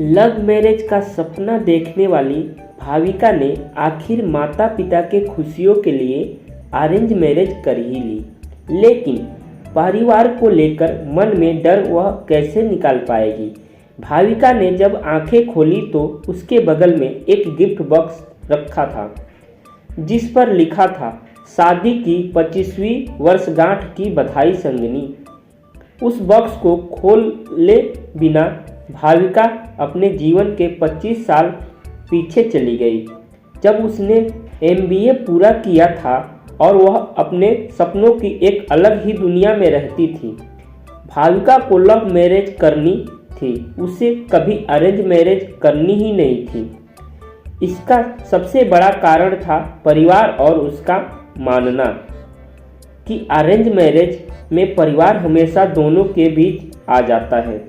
Love marriage का सपना देखने वाली भाविका ने आखिर माता पिता के खुशियों के लिए अरेंज मैरिज कर ही ली, लेकिन परिवार को लेकर मन में डर वह कैसे निकाल पाएगी। भाविका ने जब आंखें खोली तो उसके बगल में एक गिफ्ट बॉक्स रखा था जिस पर लिखा था शादी की 25वीं वर्षगांठ की बधाई संगनी। उस बॉक्स को खोले बिना भाविका अपने जीवन के 25 साल पीछे चली गई, जब उसने MBA पूरा किया था और वह अपने सपनों की एक अलग ही दुनिया में रहती थी। भाविका को लव मैरिज करनी थी, उसे कभी अरेंज मैरिज करनी ही नहीं थी। इसका सबसे बड़ा कारण था परिवार और उसका मानना कि अरेंज मैरिज में परिवार हमेशा दोनों के बीच आ जाता है।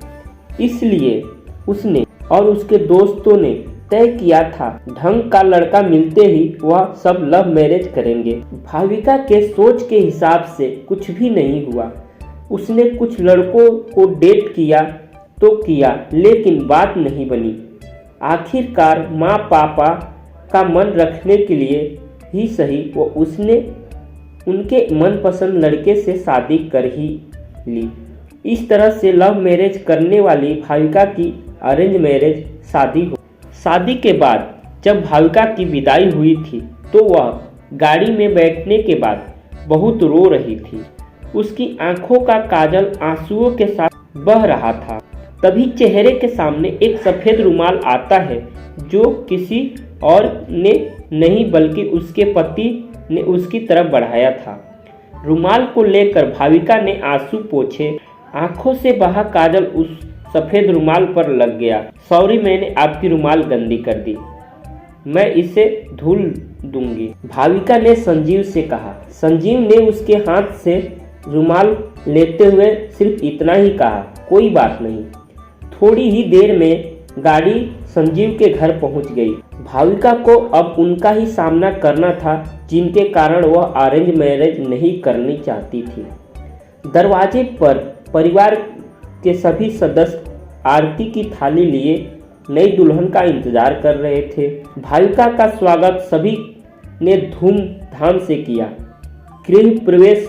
इसलिए उसने और उसके दोस्तों ने तय किया था ढंग का लड़का मिलते ही वह सब लव मैरिज करेंगे। भाविका के सोच के हिसाब से कुछ भी नहीं हुआ। उसने कुछ लड़कों को डेट किया तो किया, लेकिन बात नहीं बनी। आखिरकार माँ पापा का मन रखने के लिए ही सही वो उसने उनके मनपसंद लड़के से शादी कर ही ली। इस तरह से लव मैरिज करने वाली भाविका की अरेंज मैरिज शादी के बाद जब भाविका की विदाई हुई थी तो वह गाड़ी में बैठने के बाद बहुत रो रही थी। उसकी आंखों का काजल आंसुओं के साथ बह रहा था। तभी चेहरे के सामने एक सफ़ेद रुमाल आता है जो किसी और ने नहीं बल्कि उसके पति ने उसकी तरफ बढ़ाया था। रुमाल को लेकर भाविका ने आंसू पोंछे। आंखों से बहा काजल उस सफ़ेद रुमाल पर लग गया। सॉरी, मैंने आपकी रुमाल गंदी कर दी, मैं इसे धुल दूंगी, भाविका ने संजीव से कहा। संजीव ने उसके हाथ से रुमाल लेते हुए सिर्फ इतना ही कहा, कोई बात नहीं। थोड़ी ही देर में गाड़ी संजीव के घर पहुंच गई। भाविका को अब उनका ही सामना करना था जिनके कारण वह अरेंज मैरिज नहीं करनी चाहती थी। दरवाजे पर परिवार के सभी सदस्य आरती की थाली लिए नई दुल्हन का इंतजार कर रहे थे। भाविका का स्वागत सभी ने धूमधाम से किया। गृह प्रवेश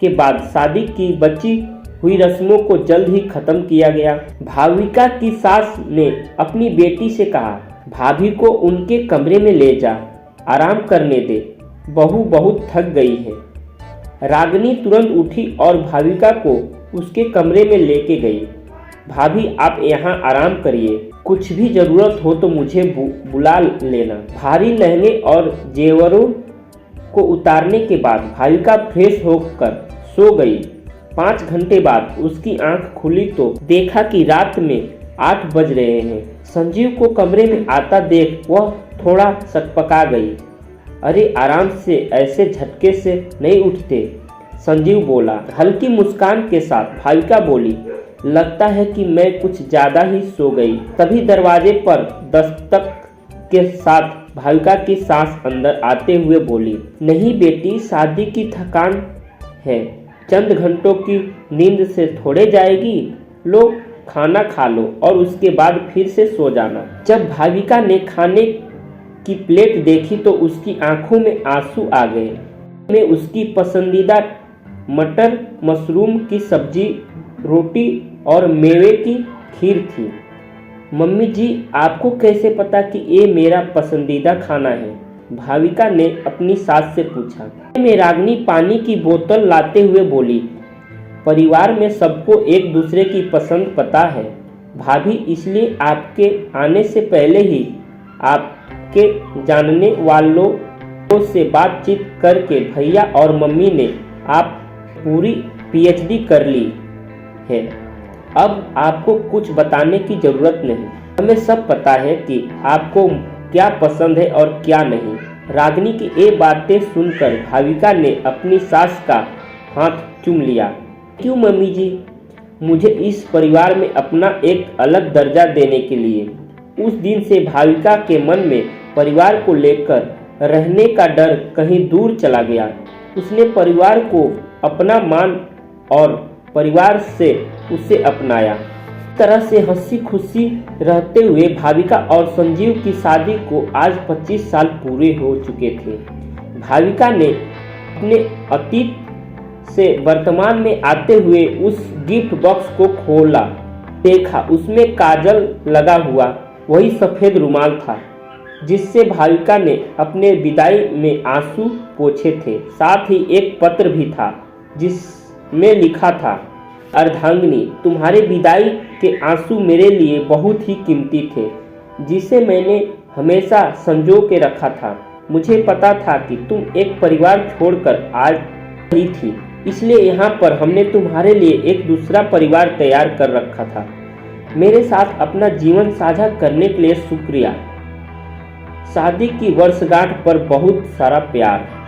के बाद शादी की बची हुई रस्मों को जल्द ही खत्म किया गया। भाविका की सास ने अपनी बेटी से कहा, भाभी को उनके कमरे में ले जा, आराम करने दे, बहू बहुत थक गई है। रागिनी तुरंत उठी और भाविका को उसके कमरे में लेके गई। भाभी, आप यहाँ आराम करिए, कुछ भी जरूरत हो तो मुझे बुला लेना। भारी लहंगे और जेवरों को उतारने के बाद भाविका फ्रेश होकर सो गई। 5 घंटे बाद उसकी आंख खुली तो देखा कि रात में 8 बज रहे हैं। संजीव को कमरे में आता देख वह थोड़ा सकपका गई। अरे आराम से, ऐसे झटके से नहीं उठते, संजीव बोला। हल्की मुस्कान के साथ भाविका बोली, लगता है कि मैं कुछ ज़्यादा ही सो गई। तभी दरवाजे पर दस्तक के साथ भाविका की सास अंदर आते हुए बोली, नहीं बेटी, शादी की थकान है, चंद घंटों की नींद से थोड़े जाएगी। लो खाना खा लो और उसके बाद फिर से सो जाना। जब भाविका ने खाने की प्लेट देखी तो उसकी आंखों में आंसू आ गए। में उसकी पसंदीदा मटर मशरूम की सब्जी, रोटी और मेवे की खीर थी। मम्मी जी, आपको कैसे पता कि ये मेरा पसंदीदा खाना है? भाविका ने अपनी सास से पूछा। में रागिनी पानी की बोतल लाते हुए बोली, परिवार में सबको एक दूसरे की पसंद पता है भाभी, इसलिए आपके आने से पहले ही आपके जानने वालों से बातचीत करके भैया और मम्मी ने आप पूरी PhD कर ली है। अब आपको कुछ बताने की जरूरत नहीं, हमें सब पता है कि आपको क्या पसंद है और क्या नहीं। रागिनी की ये बातें सुनकर भाविका ने अपनी सास का हाथ चूम लिया। क्यों मम्मी जी, मुझे इस परिवार में अपना एक अलग दर्जा देने के लिए। उस दिन से भाविका के मन में परिवार को लेकर रहने का डर कहीं दूर चला गया। उसने परिवार को अपना मान और परिवार से उसे अपनाया। तरह से हंसी खुशी रहते हुए भाविका और संजीव की शादी को आज 25 साल पूरे हो चुके थे। भाविका ने अपने अतीत से वर्तमान में आते हुए उस गिफ्ट बॉक्स को खोला, देखा। उसमें काजल लगा हुआ वही सफ़ेद रुमाल था जिससे भाविका ने अपने विदाई में आंसू पोंछे थे। साथ ही एक पत्र भी था जिसमें लिखा था, अर्धांगिनी, तुम्हारे विदाई के आंसू मेरे लिए बहुत ही कीमती थे, जिसे मैंने हमेशा संजो के रखा था। मुझे पता था कि तुम एक परिवार छोड़कर आ रही थी, इसलिए यहाँ पर हमने तुम्हारे लिए एक दूसरा परिवार तैयार कर रखा था। मेरे साथ अपना जीवन साझा करने के लिए शुक्रिया। शादी की वर्षगांठ पर बहुत सारा प्यार।